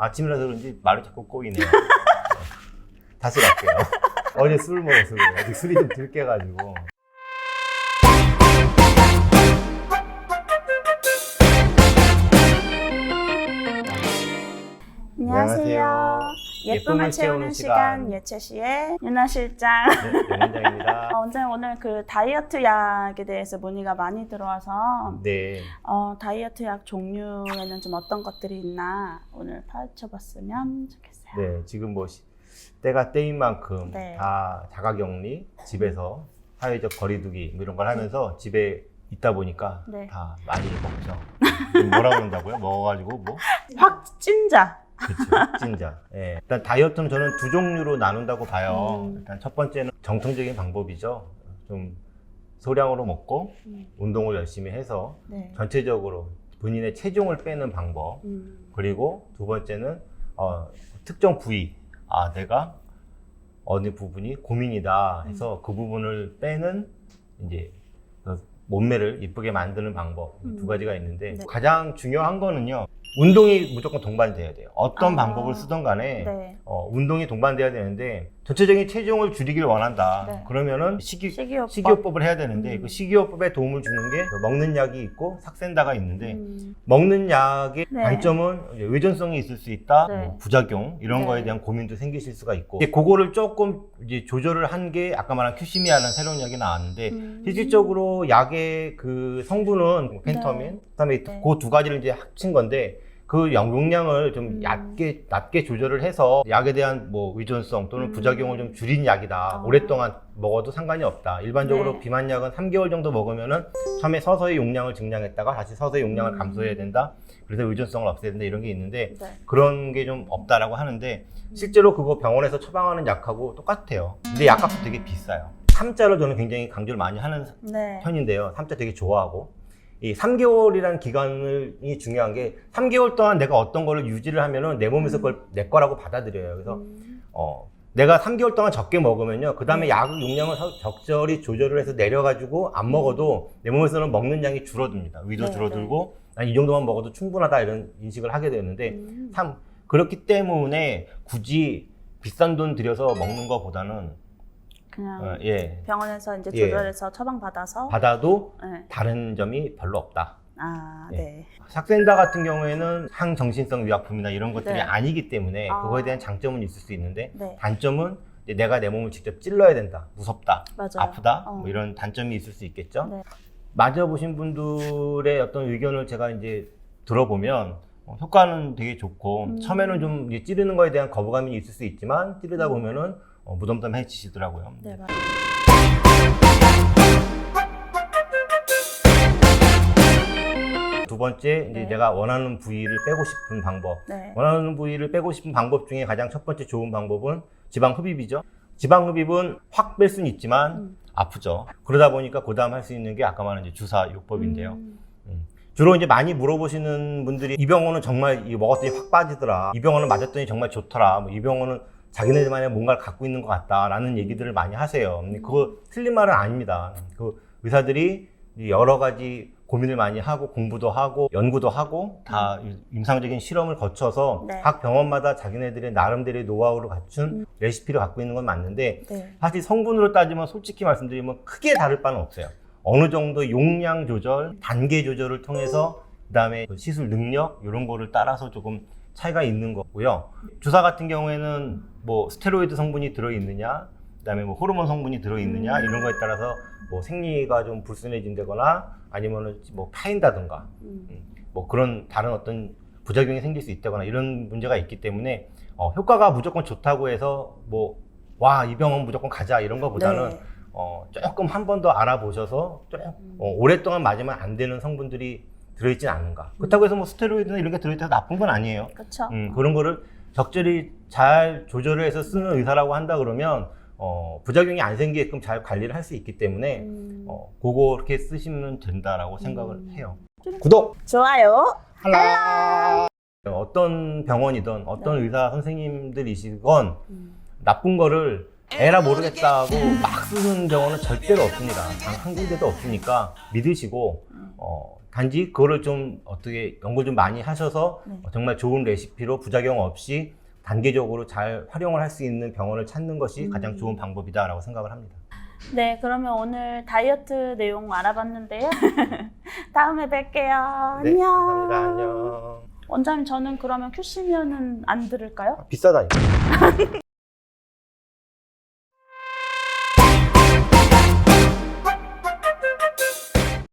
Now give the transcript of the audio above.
아침이라서 그런지 말이 자꾸 꼬이네요. 다시 갈게요. 어제 술 먹어서 그래요. 아직 술이 좀 덜 깨가지고. 안녕하세요. 예쁨을 채우는 시간 예채시의 윤아 실장. 네, 원장입니다. 원장님 오늘 그 다이어트 약에 대해서 문의가 많이 들어와서 네. 다이어트 약 종류에는 좀 어떤 것들이 있나 오늘 파헤쳐봤으면 좋겠어요. 네, 지금 뭐 때가 때인 만큼 네. 다 자가격리, 집에서 사회적 거리두기 뭐 이런 걸 하면서 집에 있다 보니까 네. 다 많이 먹죠. 뭐라고 그런다고요? 먹어가지고 뭐? 확진자. 그렇죠. 확진자. 예. 일단 다이어트는 저는 두 종류로 나눈다고 봐요. 일단 첫 번째는 정통적인 방법이죠. 좀 소량으로 먹고 운동을 열심히 해서 네. 전체적으로 본인의 체중을 빼는 방법. 그리고 두 번째는 특정 부위. 내가 어느 부분이 고민이다 해서 그 부분을 빼는 이제 몸매를 이쁘게 만드는 방법. 두 가지가 있는데 네. 가장 중요한 거는요. 운동이 무조건 동반돼야 돼요. 어떤 방법을 쓰던 간에 네. 운동이 동반돼야 되는데 전체적인 체중을 줄이길 원한다. 네. 그러면은 식이요법을 해야 되는데 그 식이요법에 도움을 주는 게 먹는 약이 있고 삭센다가 있는데 먹는 약의 네. 단점은 의존성이 있을 수 있다, 네. 뭐 부작용 이런 네. 거에 대한 고민도 생기실 수가 있고 이제 그거를 조금 이제 조절을 한 게 아까 말한 큐시미아라는 새로운 약이 나왔는데 실질적으로 약의 그 성분은 펜터민, 그다음에 네. 그 두 가지를 이제 합친 건데 그 용량을 좀 낮게 조절을 해서 약에 대한 뭐 의존성 또는 부작용을 좀 줄인 약이다. 오랫동안 먹어도 상관이 없다. 일반적으로 네. 비만약은 3개월 정도 먹으면은 처음에 서서히 용량을 증량했다가 다시 서서히 용량을 감소해야 된다. 그래서 의존성을 없애야 된다 이런 게 있는데 네. 그런 게 좀 없다라고 하는데 실제로 그거 병원에서 처방하는 약하고 똑같아요. 근데 약값도 되게 비싸요. 3자를 저는 굉장히 강조를 많이 하는 네. 편인데요. 3자 되게 좋아하고. 이 3개월이라는 기간이 중요한 게 3개월 동안 내가 어떤 거를 유지를 하면은 내 몸에서 그걸 내 거라고 받아들여요. 그래서 내가 3개월 동안 적게 먹으면요. 그 다음에 약 용량을 적절히 조절을 해서 내려가지고 안 먹어도 내 몸에서는 먹는 양이 줄어듭니다. 위도 네, 줄어들고 이 정도만 먹어도 충분하다 이런 인식을 하게 되는데 그렇기 때문에 굳이 비싼 돈 들여서 먹는 것보다는 그냥 예. 병원에서 이제 예. 조절해서 처방받아서 받아도 네. 다른 점이 별로 없다. 네. 네. 삭센다 같은 경우에는 항정신성 위약품이나 이런 것들이 네. 아니기 때문에 그거에 대한 장점은 있을 수 있는데 네. 단점은 이제 내가 내 몸을 직접 찔러야 된다. 무섭다. 맞아요. 아프다. 뭐 이런 단점이 있을 수 있겠죠. 네. 맞아보신 분들의 어떤 의견을 제가 이제 들어보면 효과는 되게 좋고 처음에는 좀 이제 찌르는 거에 대한 거부감이 있을 수 있지만 찌르다 보면은 무덤덤해지시더라고요. 네, 맞아요. 두 번째, 이제 네. 내가 원하는 부위를 빼고 싶은 방법. 네. 원하는 부위를 빼고 싶은 방법 중에 가장 첫 번째 좋은 방법은 지방 흡입이죠. 지방 흡입은 확 뺄 수는 있지만 아프죠. 그러다 보니까 그 다음 할 수 있는 게 아까 말한 이제 주사요법인데요. 주로 이제 많이 물어보시는 분들이 이 병원은 정말 이 먹었더니 확 빠지더라. 이 병원은 맞았더니 정말 좋더라. 뭐 이 병원은 자기네들만의 뭔가를 갖고 있는 것 같다라는 얘기들을 많이 하세요. 근데 그거 틀린 말은 아닙니다. 그 의사들이 여러 가지 고민을 많이 하고 공부도 하고 연구도 하고 다 임상적인 실험을 거쳐서 네. 각 병원마다 자기네들의 나름대로의 노하우를 갖춘 레시피를 갖고 있는 건 맞는데 네. 사실 성분으로 따지면 솔직히 말씀드리면 크게 다를 바는 없어요. 어느 정도 용량 조절, 단계 조절을 통해서 그다음에 시술 능력 이런 거를 따라서 조금 차이가 있는 거고요. 주사 같은 경우에는 뭐 스테로이드 성분이 들어있느냐, 그다음에 뭐 호르몬 성분이 들어있느냐 이런 거에 따라서 뭐 생리가 좀 불순해진다거나 아니면은 뭐 파인다든가 뭐 그런 다른 어떤 부작용이 생길 수 있다거나 이런 문제가 있기 때문에 효과가 무조건 좋다고 해서 뭐 와 이 병원 무조건 가자 이런 거보다는 네. 조금 한 번 더 알아보셔서 조금 오랫동안 맞으면 안 되는 성분들이 들어있진 않은가. 그렇다고 해서 뭐 스테로이드나 이런 게 들어있다고 나쁜 건 아니에요. 그렇죠. 그런 거를 적절히 잘 조절을 해서 쓰는 의사라고 한다 그러면 부작용이 안 생기게끔 잘 관리를 할 수 있기 때문에 그거 이렇게 쓰시면 된다라고 생각을 해요. 구독! 좋아요. 알람! 어떤 병원이든 어떤 의사 선생님들이시건 나쁜 거를 에라 모르겠다 하고 막 쓰는 경우는 절대로 없습니다. 단 한 군데도 없으니까 믿으시고 단지 그거를 좀 어떻게 연구 좀 많이 하셔서 네. 정말 좋은 레시피로 부작용 없이 단계적으로 잘 활용을 할 수 있는 병원을 찾는 것이 가장 좋은 방법이다라고 생각을 합니다. 네, 그러면 오늘 다이어트 내용 알아봤는데요. 다음에 뵐게요. 네, 안녕. 감사합니다. 안녕. 원장님, 저는 그러면 큐시면은 안 들을까요? 비싸다니까.